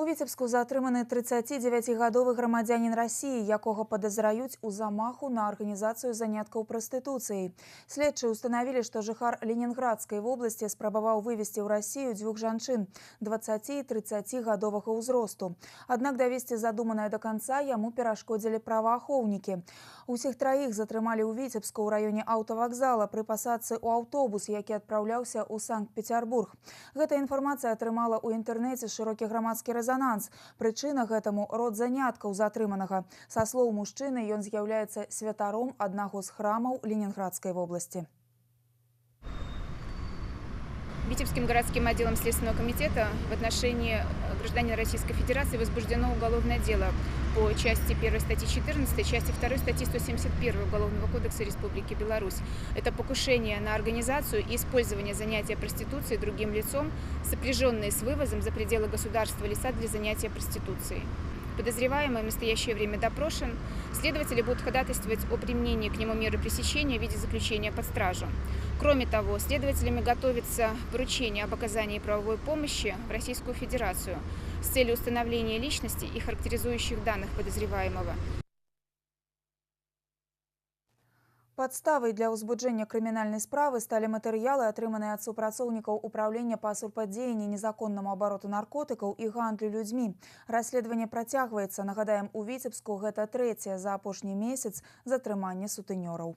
У Віцебску затрыманы 39-гадовы грамадзянін России, якога падазраюць у замаху на арганізацыю заняткаў прастытуцыяй. Следчыя установили, што жыхар Ленінградскай вобласці спрабаваў вывезти ў Россию дзвюх жанчын 20 і 30-гадовага ўзросту. Аднак давесці задуманае до конца яму перашкодзілі праваахоўнікі. Усіх траіх затрымалі ў Віцебску ў раёне аўтавакзала пры пасадцы ў аўтобус, які адпраўляўся ў Санкт-Петербург. Гэта інфармацыя атрымала ў інтэрнэце шырокі грамадскі резонанс. Прычына гэтаму род заняткаў затрыманага. Са слоў мужчыны, ён з'яўляецца святаром аднаго з храмаў Ленинградской области. Витебским городским отделом Следственного комитета в отношении гражданина Российской Федерации возбуждено уголовное дело по части 1 статьи 14, части 2 статьи 171 Уголовного кодекса Республики Беларусь. Это покушение на организацию и использование занятия проституцией другим лицом, сопряженные с вывозом за пределы государства лица для занятия проституцией. Подозреваемый в настоящее время допрошен. Следователи будут ходатайствовать о применении к нему меры пресечения в виде заключения под стражу. Кроме того, следователями готовится поручение об оказании правовой помощи в Российскую Федерацию с целью установления личности и характеризующих данных подозреваемого. Подставой для ўзбуджэння крымінальнай справы сталі матэрыялы, атрыманыя ад супрацоўнікаў управлення па супрацьдзеянні незаконнаму абароту наркотыкаў і гандлю людзьмі. Расследаванне працягваецца. Нагадаем, у Віцебску гэта трэцяе за апошні месяц затрыманне сутэнёраў.